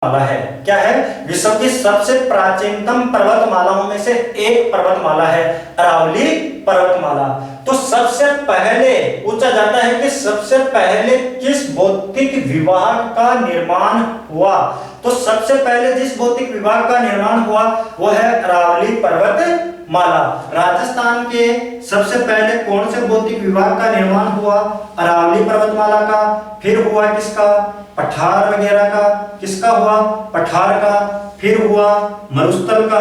माला है। क्या है? विश्व की सबसे प्राचीनतम पर्वतमालाओं में से एक पर्वतमाला है अरावली पर्वतमाला। तो सबसे पहले पूछा जाता है कि सबसे पहले किस भौतिक विभाग का निर्माण हुआ। तो सबसे पहले जिस भौतिक विभाग का निर्माण हुआ वो है अरावली पर्वतमाला। राजस्थान के सबसे पहले कौन से भौतिक विभाग का निर्माण हुआ? अरावली पर्वतमाला का। फिर हुआ किसका? पठार वगैरह का। किसका हुआ? पठार का। फिर हुआ मरुस्थल का।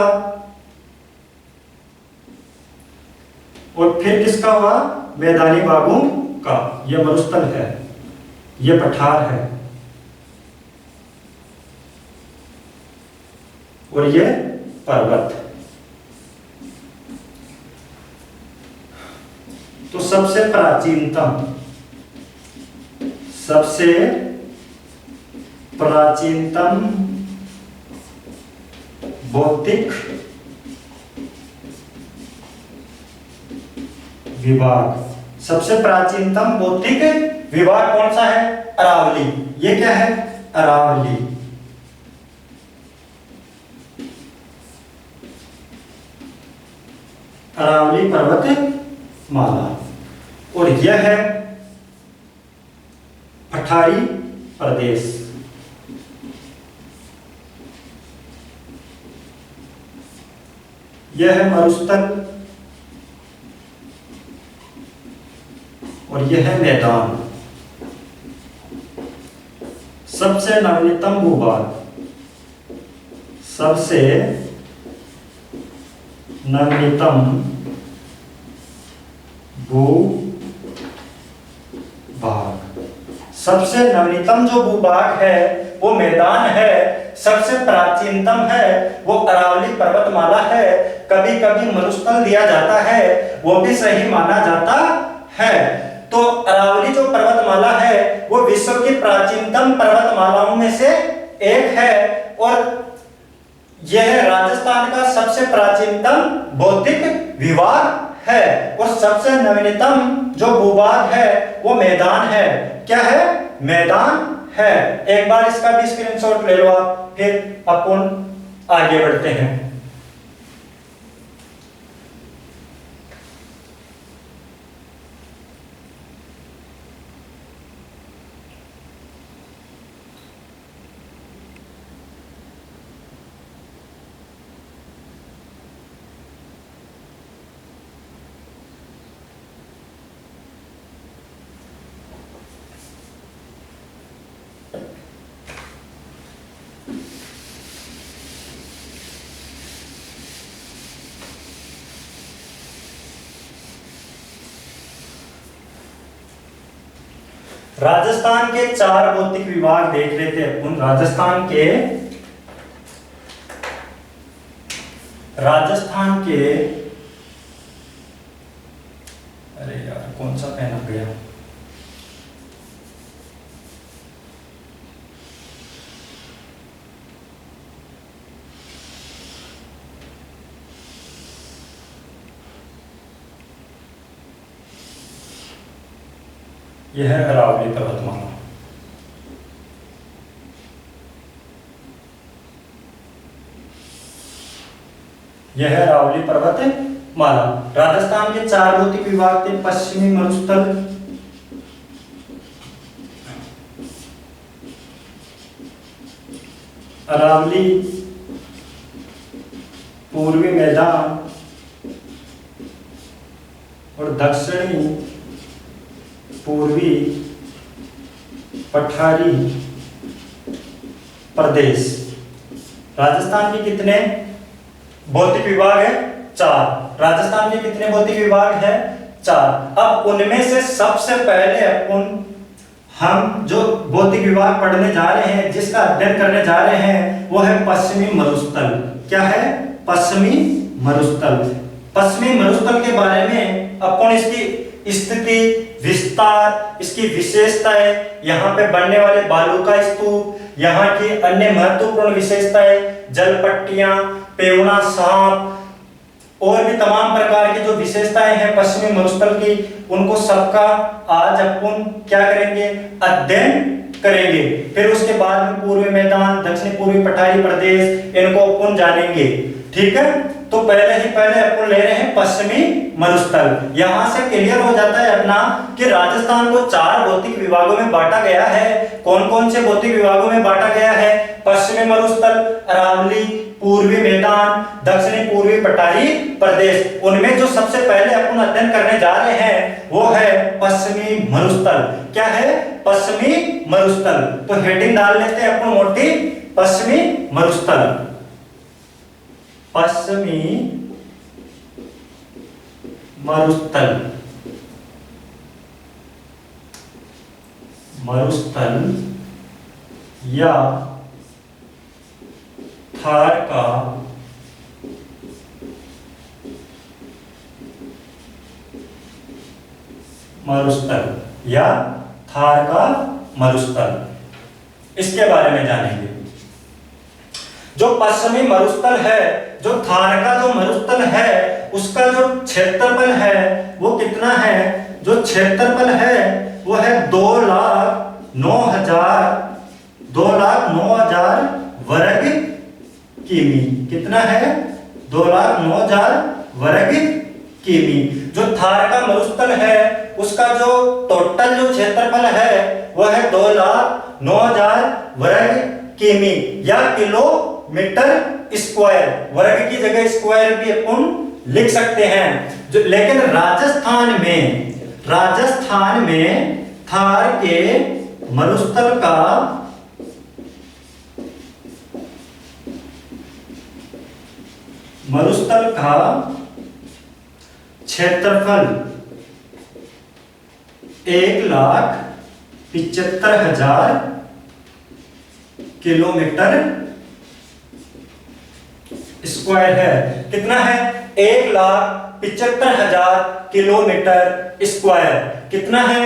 और फिर किसका हुआ? मैदानी भागों का। यह मरुस्थल है, यह पठार है और यह पर्वत। तो सबसे प्राचीनतम भौतिक विभाग, सबसे प्राचीनतम भौतिक विभाग कौन सा है? अरावली। ये क्या है? अरावली। अरावली पर्वतमाला। और यह है पठारी प्रदेश। यह है मरुस्थल और यह है मैदान। सबसे नवीनतम भूभाग, सबसे नवीनतम भूभाग, सबसे नवीनतम जो भूभाग है वो मैदान है। सबसे प्राचीनतम है वो अरावली पर्वतमाला है। कभी कभी मरुस्थल दिया जाता है, वो भी सही माना जाता है। तो अरावली जो पर्वतमाला है वो विश्व की प्राचीनतम पर्वतमालाओं में से एक है और यह राजस्थान का सबसे प्राचीनतम भौतिक विभाग है। और सबसे नवीनतम जो भूभाग है वो मैदान है। क्या है? मैदान है। एक बार इसका भी स्क्रीनशॉट ले लो आप, फिर अपन आगे बढ़ते हैं। राजस्थान के 4 भौतिक विभाग देख रहे थे अपन। राजस्थान के अरे यार कौन सा पेन आ गया? यह है अरावली पर्वतमाला। यह है अरावली पर्वतमाला। राजस्थान के 4 भौतिक विभाग थे। पश्चिमी मरुस्थल, अरावली, पूर्वी मैदान और दक्षिणी पूर्वी पठारी प्रदेश। राजस्थान के कितने भौतिक विभाग है? 4। राजस्थान के कितने भौतिक विभाग है? 4। अब उनमें से सबसे पहले हम जो भौतिक विभाग पढ़ने जा रहे हैं, जिसका अध्ययन करने जा रहे हैं वो है पश्चिमी मरुस्थल। क्या है? पश्चिमी मरुस्थल। पश्चिमी मरुस्थल के बारे में अपन इसकी स्थिति, विस्तार, इसकी विशेषताएं, यहाँ पे बनने वाले बालू का स्तूप, यहाँ की अन्य महत्वपूर्ण विशेषताएं, जलपट्टियां, पेवना सांप और भी तमाम प्रकार की जो विशेषताएं हैं पश्चिमी मरुस्थल की, उनको सबका आज अपन क्या करेंगे? अध्ययन करेंगे। फिर उसके बाद में पूर्वी मैदान, दक्षिण पूर्वी पठारी प्रदेश, इनको अपन जानेंगे। ठीक है, तो पहले अपन ले रहे हैं पश्चिमी मरुस्थल। यहां से क्लियर हो जाता है अपना कि राजस्थान को 4 भौतिक विभागों में बांटा गया है। कौन कौन से भौतिक विभागों में बांटा गया है? पश्चिमी मरुस्थल, अरावली, पूर्वी मैदान, दक्षिणी पूर्वी पठारी प्रदेश। उनमें जो सबसे पहले अपन अध्ययन करने जा रहे हैं वो है पश्चिमी मरुस्थल। क्या है? पश्चिमी मरुस्थल। तो हेडिंग डाल लेते हैं अपन मोटी, पश्चिमी मरुस्थल। पश्चिमी मरुस्थल, मरुस्थल या थार का मरुस्थल या थार का मरुस्थल, इसके बारे में जानेंगे। जो पश्चिमी मरुस्थल है, जो थार का जो मरुस्थल है, उसका जो क्षेत्रफल है वो कितना है? जो क्षेत्रफल है वो है 2,09,000 वर्ग किमी। कितना है? 2,09,000 वर्ग किमी। जो थार का मरुस्थल है उसका जो टोटल जो क्षेत्रफल है वो है 2,09,000 वर्ग किमी या किलोमीटर स्क्वायर। वर्ग की जगह स्क्वायर भी अपन लिख सकते हैं। जो लेकिन राजस्थान में थार के मरुस्थल का क्षेत्रफल 1,75,000 किलोमीटर स्क्वायर है। कितना है? 1,75,000 किलोमीटर स्क्वायर। कितना है?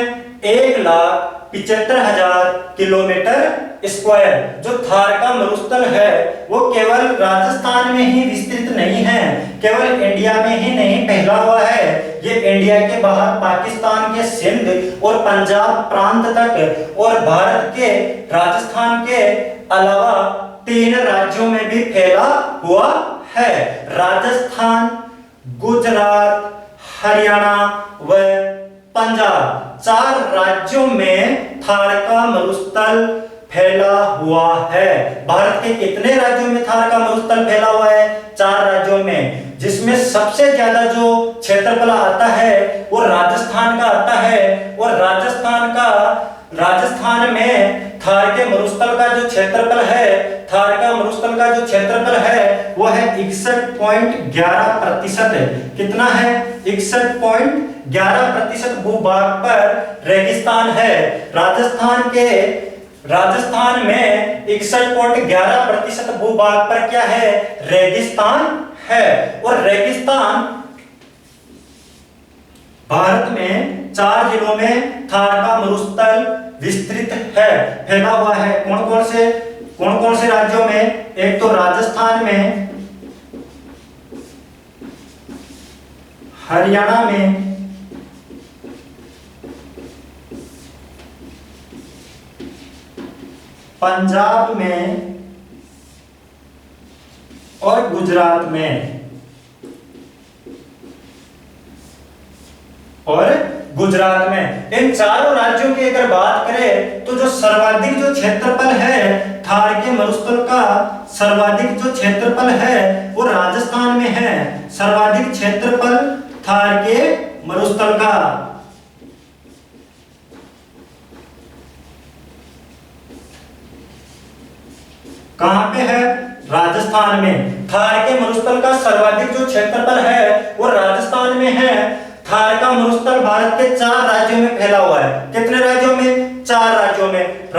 1,75,000 किलोमीटर स्क्वायर। जो थार का मरुस्थल है वो केवल राजस्थान में ही विस्तृत नहीं है, केवल इंडिया में ही नहीं फैला हुआ है। ये इंडिया के बाहर पाकिस्तान के सिंध और पंजाब प्रांत तक और भारत के राजस्थान के अलावा 3 राज्यों में भी फैला हुआ है। राजस्थान, गुजरात, हरियाणा व पंजाब, 4 राज्यों में थार का मरुस्थल फैला हुआ है। भारत के कितने राज्यों में थार का मरुस्थल फैला हुआ है? 4 राज्यों में, जिसमें सबसे ज्यादा जो क्षेत्रफल आता है वो राजस्थान का आता है। और राजस्थान में थार के मरुस्थल का जो क्षेत्रफल है, वो है 61.11%। कितना है? 61.11% भूभाग पर रेगिस्तान है। राजस्थान में 61.11% भूभाग पर क्या है? रेगिस्तान है। और रेगिस्तान भारत में 4 जिलों में थार का मरुस्थल विस्तृत है, फैला हुआ है। कौन कौन से राज्यों में? एक तो राजस्थान में, हरियाणा में, पंजाब में और गुजरात में। इन चारों राज्यों की अगर बात करें तो जो सर्वाधिक जो क्षेत्रफल है थार के मरुस्थल का, सर्वाधिक जो क्षेत्रफल है वो राजस्थान में है। सर्वाधिक क्षेत्रफल थार के मरुस्थल का कहां पे है? राजस्थान में। थार के मरुस्थल का सर्वाधिक जो क्षेत्रफल है वो राजस्थान में है। थार का मरुस्थल भारत के 4 राज्यों में फैला हुआ है। कितने राज्यों में? 4 राज्यों में।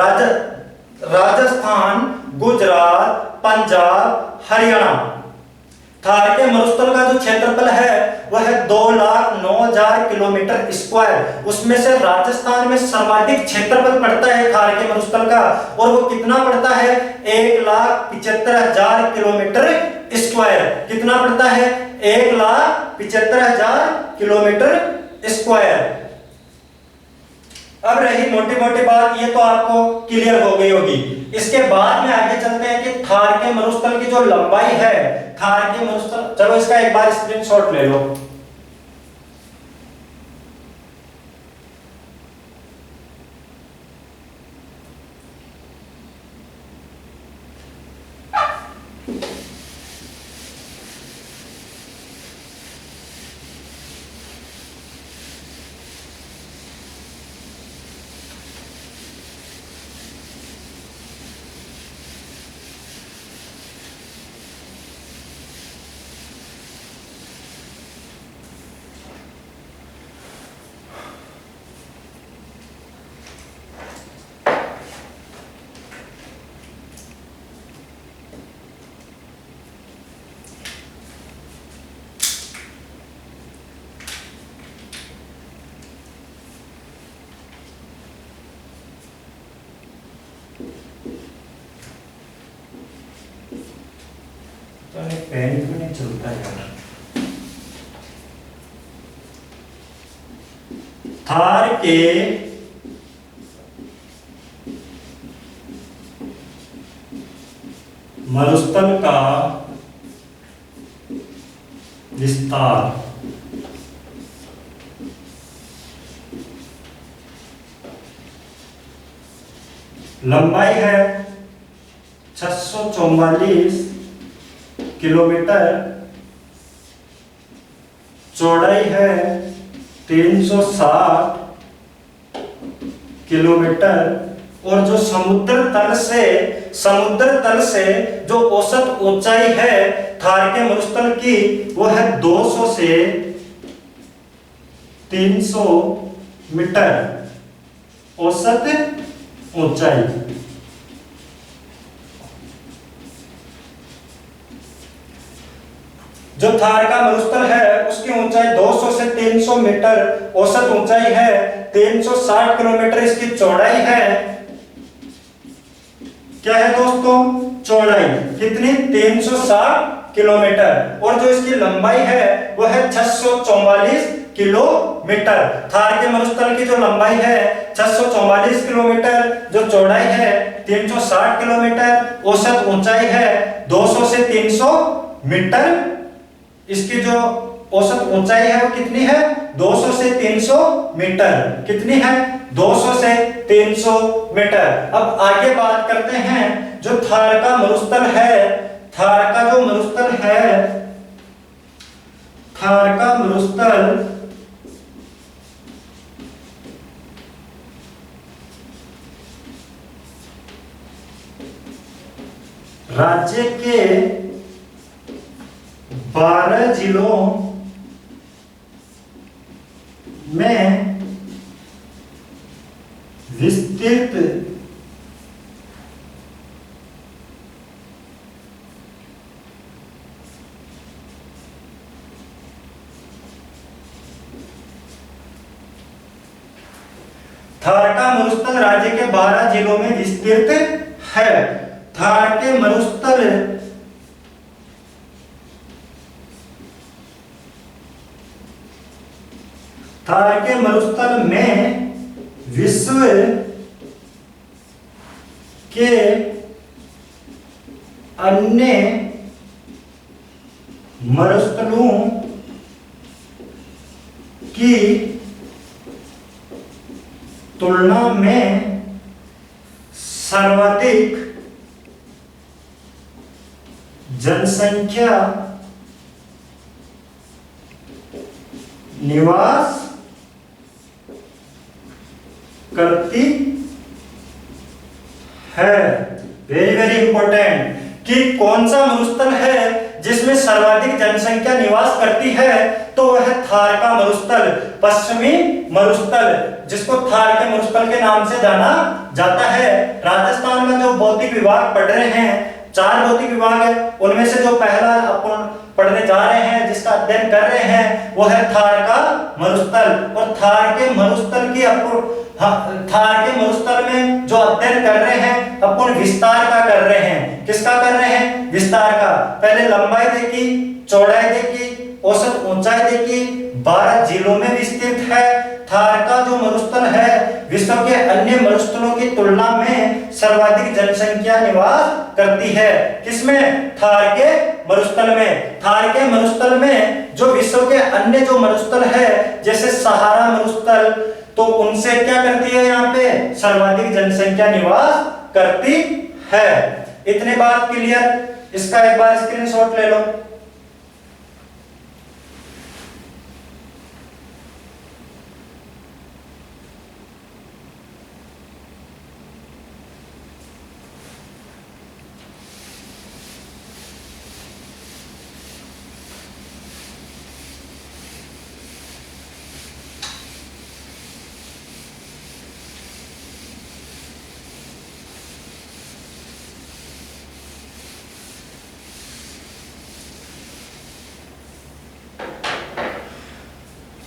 राजस्थान, गुजरात, पंजाब, हरियाणा। थार के मरुस्थल का जो क्षेत्रफल है वह है 2,09,000 किलोमीटर स्क्वायर। उसमें से राजस्थान में सर्वाधिक क्षेत्रफल पड़ता है थार के मरुस्थल का, और वो कितना पड़ता है? 1,75,000 किलोमीटर स्क्वायर। कितना पड़ता है? 1,75,000 किलोमीटर स्क्वायर। अब रही मोटी मोटी बात, ये तो आपको क्लियर हो गई होगी। इसके बाद में आगे चलते हैं कि थार के मरुस्थल की जो लंबाई है, थार के मरुस्थल, चलो इसका एक बार स्क्रीनशॉट ले लो। पेन क्यों नहीं चलता यार? थार के मरुस्थल का विस्तार लंबाई है 644 किलोमीटर, चौड़ाई है 360 किलोमीटर, और जो समुद्र तल से जो औसत ऊंचाई है थार के मरुस्थल की, वो है 200 से 300 मीटर औसत ऊंचाई। जो थार का मरुस्थल है उसकी ऊंचाई 200 से 300 मीटर औसत ऊंचाई है, 360 किलोमीटर इसकी चौड़ाई है। क्या है दोस्तों? चौड़ाई कितनी? 360 किलोमीटर, और जो इसकी लंबाई है वो है 644 किलोमीटर। थार के मरुस्थल की जो लंबाई है 644 किलोमीटर, जो चौड़ाई है 360 किलोमीटर, औसत ऊंचाई है 200 से 300 मीटर। इसकी जो औसत ऊंचाई है वो कितनी है? 200 से 300 मीटर। कितनी है? 200 से 300 मीटर। अब आगे बात करते हैं जो थार का मरुस्थल है, थार का जो मरुस्थल है, थार का मरुस्थल राज्य के 12 जिलों में विस्तृत थार का मरुस्थल राज्य के 12 जिलों में विस्तृत है। थार के मरुस्थल थार के मरुस्थल में विश्व के अन्य मरुस्थलों की तुलना में सर्वाधिक जनसंख्या निवास करती है। वेरी वेरी इंपॉर्टेंट कि कौन सा मरुस्थल है जिसमें सर्वाधिक जनसंख्या निवास करती है, तो वह थार का मरुस्थल, पश्चिमी मरुस्थल, जिसको थार के मरुस्थल के नाम से जाना जाता है। राजस्थान में जो भौतिक विभाग पढ़ रहे हैं, 4 भौतिक विभाग है, उनमें से जो पहला अपन पढ़ने जा रहे हैं, जिसका अध्ययन कर रहे हैं, वो है थार का मरुस्थल। और थार के मरुस्थल की थार के मरुस्थल में जो अध्ययन कर रहे हैं अपन विस्तार का कर रहे हैं। किसका कर रहे हैं? विस्तार का। पहले लंबाई देखी, चौड़ाई देखी, औसत ऊंचाई देखी, 12 जिलों में विस्तृत है। थार का जो मरुस्थल है विश्व के अन्य मरुस्थलों की तुलना में सर्वाधिक जनसंख्या निवास करती है। किसमें? थार के मरुस्थल में। थार के मरुस्थल में जो विश्व के अन्य जो मरुस्थल है जैसे सहारा मरुस्थल, तो उनसे क्या करती है? यहाँ पे सर्वाधिक जनसंख्या निवास करती है। इतने बात क्लियर? इसका एक बार स्क्रीनशॉट ले लो।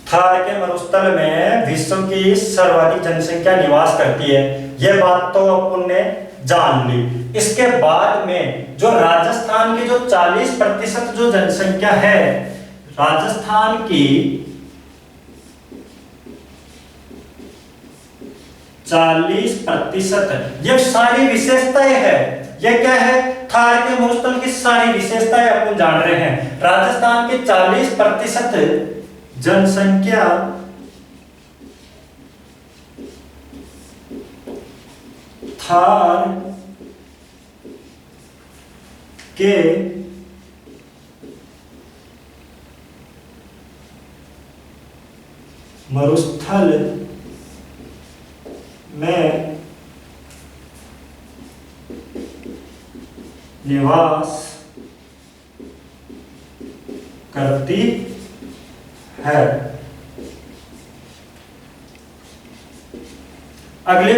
थार के मरुस्थल में विश्व की सर्वाधिक जनसंख्या निवास करती है, यह बात तो अपन ने जान ली। इसके बाद में जो राजस्थान की जो 40% जो जनसंख्या है, राजस्थान की 40% ये सारी विशेषताएं है। ये क्या है? थार के मरुस्थल की सारी विशेषताएं अपन जान रहे हैं। राजस्थान की 40% जनसंख्या थार के मरुस्थल में निवास करती है। अगली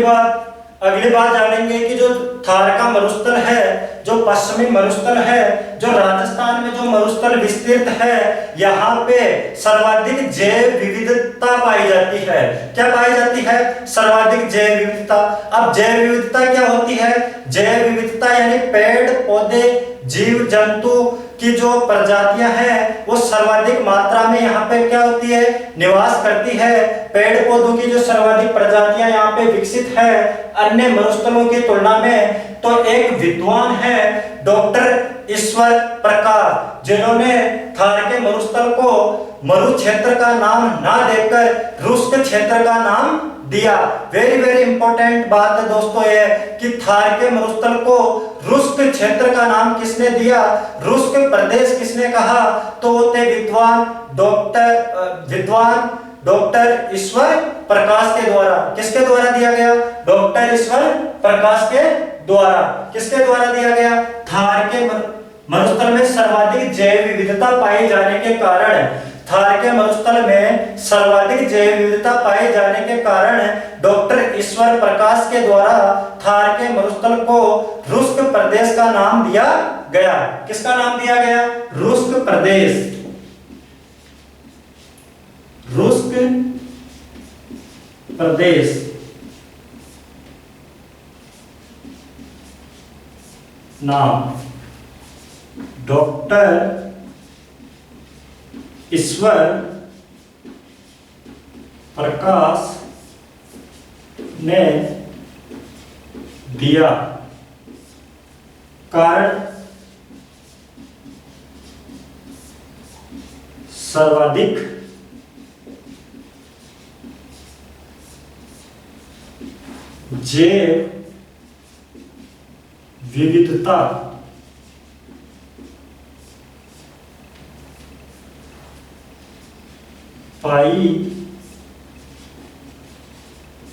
बात जानेंगे कि जो थार का मरुस्थल है, जो पश्चिमी मरुस्थल है, जो राजस्थान में जो मरुस्थल विस्तृत है, यहाँ पे सर्वाधिक जैव विविधता पाई जाती है। क्या पाई जाती है? सर्वाधिक जैव विविधता। अब जैव विविधता क्या होती है? जैव विविधता यानी पेड़ पौधे जीव जंतु की जो प्रजातियां हैं वो सर्वाधिक मात्रा में यहाँ पे क्या होती है? निवास करती है। पेड़ पौधों की जो सर्वाधिक प्रजातियां यहाँ पे विकसित है अन्य मरुस्थलों की तुलना में। तो एक विद्वान है डॉक्टर ईश्वर प्रकाश, जिन्होंने थार के मरुस्थल को मरु क्षेत्र का नाम ना देकर रुस्क क्षेत्र का नाम दिया। वेरी इंपॉर्टेंट बात है दोस्तों ये कि थार के मरुस्थल को रुस्क क्षेत्र का नाम किसने दिया? रुस्क प्रदेश किसने कहा? तो वो थे विद्वान डॉक्टर ईश्वर प्रकाश के द्वारा। किसके द्वारा दिया गया? डॉक्टर ईश्वर प्रकाश के द्वारा। किसके द्वारा दिया गया? थार के मरुस्थल में सर्वाधिक जैव विविधता पाई जाने के कारण, थार के मरुस्थल में सर्वाधिक जैव विविधता पाए जाने के कारण डॉक्टर ईश्वर प्रकाश के द्वारा थार के मरुस्थल को रुस्क प्रदेश का नाम दिया गया। किसका नाम दिया गया? रुस्क प्रदेश। रुस्क प्रदेश नाम डॉक्टर ईश्वर प्रकाश ने दिया। कारण सर्वाधिक जैव विविधता पाई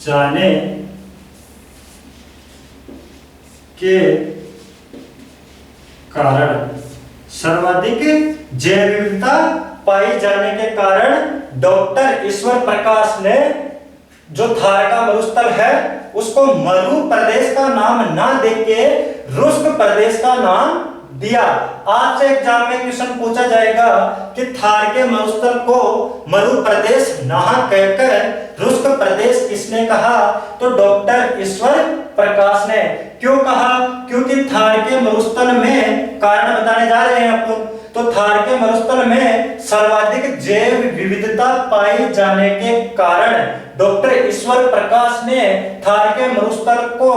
जाने के कारण, सर्वाधिक जैव विविधता पाई जाने के कारण डॉक्टर ईश्वर प्रकाश ने जो थार का मरुस्थल है उसको मरु प्रदेश का नाम ना देके रुस्क प्रदेश का नाम दिया। आज से एग्जाम में क्वेश्चन पूछा जाएगा कि थार के मरुस्थल को मरु प्रदेश ना कहकर रुस्क प्रदेश किसने कहा? तो डॉक्टर ईश्वर प्रकाश ने। क्यों कहा? क्योंकि थार के मरुस्थल में, कारण बताने जा रहे हैं अपन, तो थार के मरुस्थल में सर्वाधिक जैव विविधता पाई जाने के कारण डॉक्टर ईश्वर प्रकाश ने थार के मरुस्थल को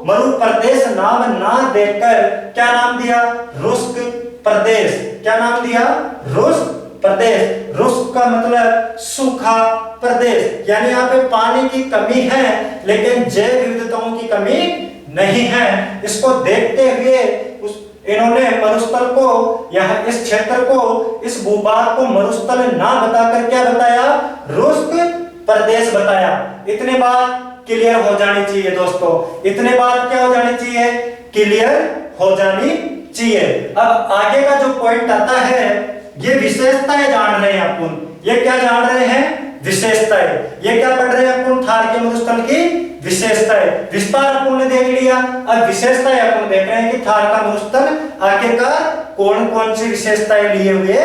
मरु प्रदेश नाम ना देकर क्या नाम दिया? रुस्क प्रदेश। क्या नाम दिया? रुस्क प्रदेश। रुस्क का मतलब सूखा प्रदेश, यानी यहाँ पे पानी की कमी है लेकिन जैव विविधताओं की कमी नहीं है। इसको देखते हुए इन्होंने मरुस्थल को, यहाँ इस क्षेत्र को, इस भूभाग को मरुस्थल ना बताकर क्या बताया? रुस्क प्रदेश बताया। इतने बात क्लियर हो जानी चाहिए दोस्तों, इतने बात क्या हो जानी चाहिए? क्लियर हो जानी चाहिए। अब आगे का जो पॉइंट आता है, ये विशेषताएं जान रहे हैं अपन। ये क्या जान रहे हैं? विशेषताएं। ये क्या पढ़ रहे हैं अपन? थार के मरुस्थल की विशेषताएं। विस्तार अपन ने देख लिया, अब विशेषताएं अपन देख रहे हैं कि थार का मरुस्थल आखिरकार कौन कौन सी विशेषताएं लिए हुए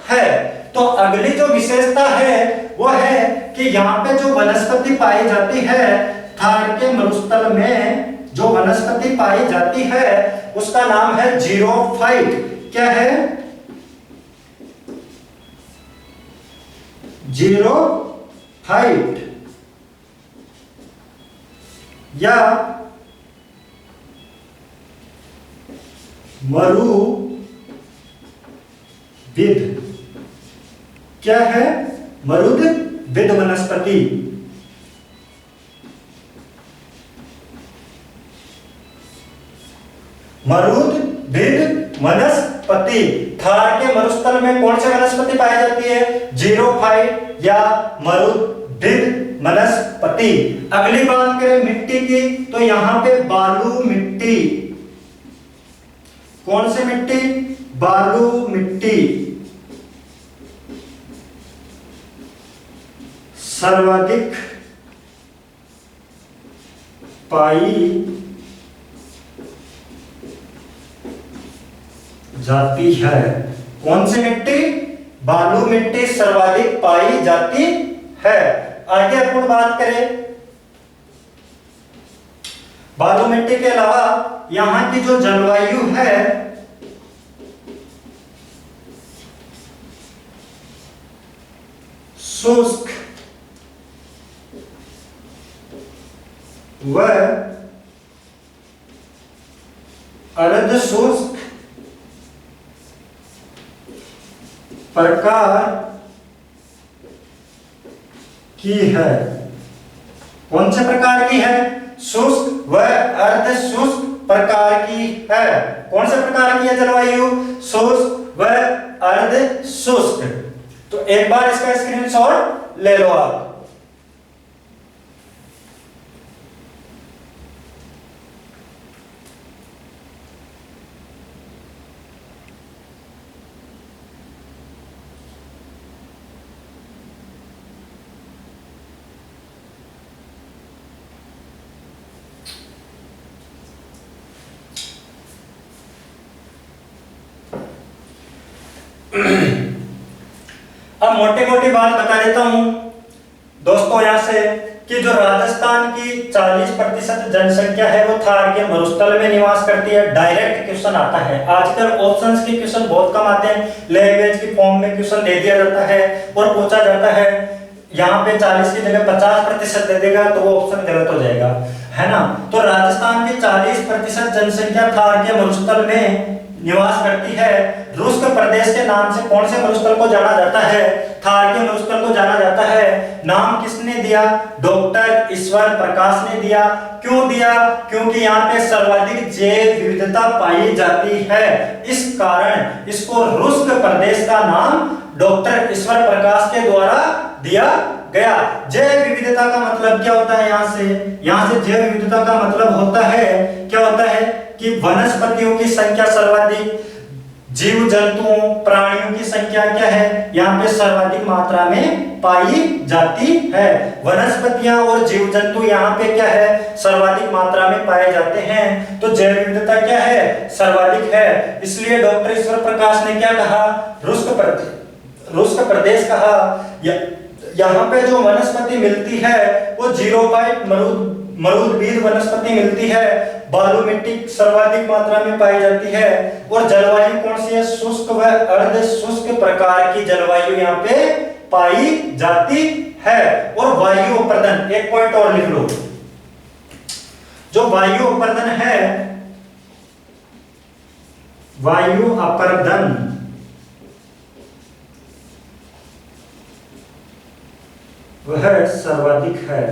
है। तो अगली जो विशेषता है वो है कि यहाँ पे जो वनस्पति पाई जाती है, थार के मरुस्थल में जो वनस्पति पाई जाती है उसका नाम है जीरोफाइट। क्या है? जीरोफाइट या मरुविद। क्या है? मरुद्विद वनस्पति। मरुद्विद वनस्पति। थार के मरुस्थल में कौन सी वनस्पति पाई जाती है? जीरोफाइट या मरुद्विद वनस्पति। अगली बात करें मिट्टी की, तो यहां पे बालू मिट्टी। कौन सी मिट्टी? बालू मिट्टी सर्वाधिक पाई जाती है। कौन सी मिट्टी? बालू मिट्टी सर्वाधिक पाई जाती है। आगे अपन बात करें बालू मिट्टी के अलावा यहां की जो जलवायु है शुष्क व अर्ध शुष्क प्रकार की है। कौन से प्रकार की है? शुष्क व अर्ध शुष्क प्रकार की है। कौन से प्रकार की है जलवायु? शुष्क व अर्ध शुष्क। तो एक बार इसका स्क्रीनशॉट ले लो आप। अब मोटी मोटी बात बता देता हूं दोस्तों यहां से कि जो राजस्थान की 40% जनसंख्या है वो थार के मरुस्थल में निवास करती है। डायरेक्ट क्वेश्चन आता है। आजकल ऑप्शंस के क्वेश्चन बहुत कम आते हैं, लैंग्वेज की फॉर्म में क्वेश्चन दे दिया जाता है और पूछा जाता है यहाँ पे 40 की जगह 50% दे देगा तो वो ऑप्शन गलत हो जाएगा, है ना। तो राजस्थान की 40% जनसंख्या थार के मरुस्थल में निवास करती है। रुस्क प्रदेश के नाम से कौन से मरुस्थल को जाना जाता है? थार के मरुस्थल को जाना जाता है। नाम किसने दिया? डॉक्टर ईश्वर प्रकाश ने दिया। क्यों दिया? क्योंकि यहाँ पे सर्वाधिक जैव विविधता पाई जाती है, इस कारण इसको रुस्क प्रदेश का नाम डॉक्टर ईश्वर प्रकाश के द्वारा दिया गया। जैव विविधता का मतलब क्या होता है? यहाँ से जैव विविधता का मतलब होता है, क्या होता है कि वनस्पतियों की संख्या सर्वाधिक, जीव जंतुओं प्राणियों की संख्या क्या है? यहाँ पे सर्वाधिक मात्रा में पाई जाती है। वनस्पतियां और जीव जंतु यहाँ पे क्या है? सर्वाधिक मात्रा में पाए जाते हैं। तो जैव विविधता क्या है? सर्वाधिक है। इसलिए डॉक्टर ईश्वर प्रकाश ने क्या कहा? रुस्क प्रदेश कहा। यहाँ पे जो वनस्पति मिलती है वो जीरोफाइट मरुदबीज वनस्पति मिलती है, बालू मिट्टी सर्वाधिक मात्रा में पाई जाती है, और जलवायु कौन सी है? शुष्क व अर्ध शुष्क प्रकार की जलवायु यहाँ पे पाई जाती है। और वायु अपर्दन, एक पॉइंट और लिख लो, जो वायु अपर्दन है, वायु अपर्दन वह सर्वाधिक है।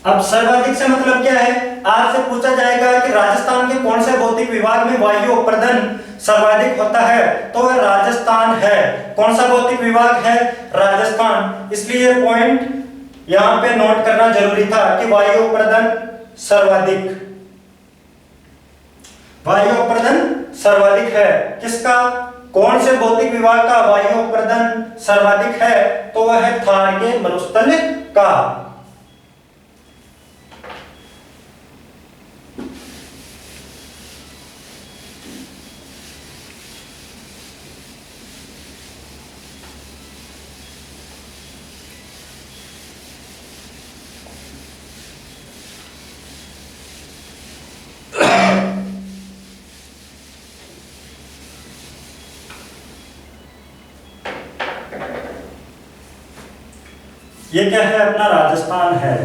अब सर्वाधिक से मतलब क्या है? आपसे पूछा जाएगा कि राजस्थान के कौन से भौतिक विभाग में वायु अपर्दन सर्वाधिक होता है, तो वह राजस्थान है। कौन सा भौतिक विभाग है? राजस्थान। इसलिए पॉइंट यहां पे नोट करना जरूरी था कि वायु अपर्दन सर्वाधिक, वायु अपर्दन सर्वाधिक है। किसका? कौन से भौतिक विभाग का वायु अपर्दन सर्वाधिक है? तो वह है थार के मरुस्थल का। ये क्या है? अपना राजस्थान है।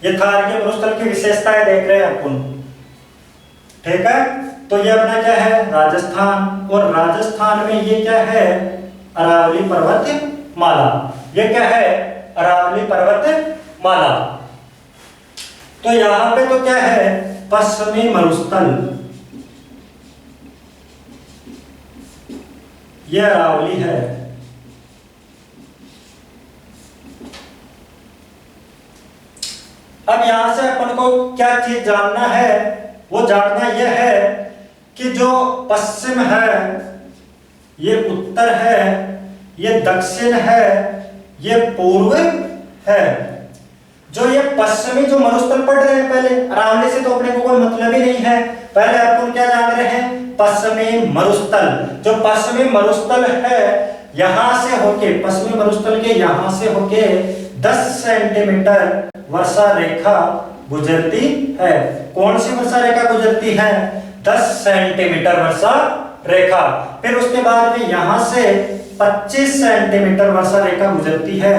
ये थार के मरुस्थल की विशेषताएं देख रहे हैं अपन, ठीक है। तो ये अपना क्या है? राजस्थान। और राजस्थान में ये क्या है? अरावली पर्वतमाला। ये क्या है? अरावली पर्वतमाला। तो यहां पे तो क्या है? पश्चिमी मरुस्थल, ये अरावली है। अब यहां से अपन को क्या चीज जानना है? वो जानना यह है कि जो पश्चिम है, ये उत्तर है, ये दक्षिण है, ये पूर्व है। जो ये पश्चिमी जो मरुस्थल पढ़ रहे हैं पहले, अरावली से तो अपने को कोई मतलब ही नहीं है। पहले अपन क्या जान रहे हैं? पश्चिमी मरुस्थल। जो पश्चिमी मरुस्थल है, यहां से होके, पश्चिमी मरुस्थल के यहां से होके 10 सेंटीमीटर वर्षा रेखा गुजरती है। कौन सी वर्षा रेखा गुजरती है? 10 सेंटीमीटर वर्षा रेखा। फिर उसके बाद में यहां से 25 सेंटीमीटर वर्षा रेखा गुजरती है।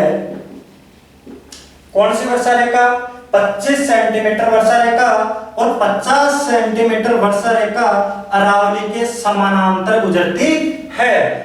कौन सी वर्षा रेखा? 25 सेंटीमीटर वर्षा रेखा। और 50 सेंटीमीटर वर्षा रेखा अरावली के समानांतर गुजरती है।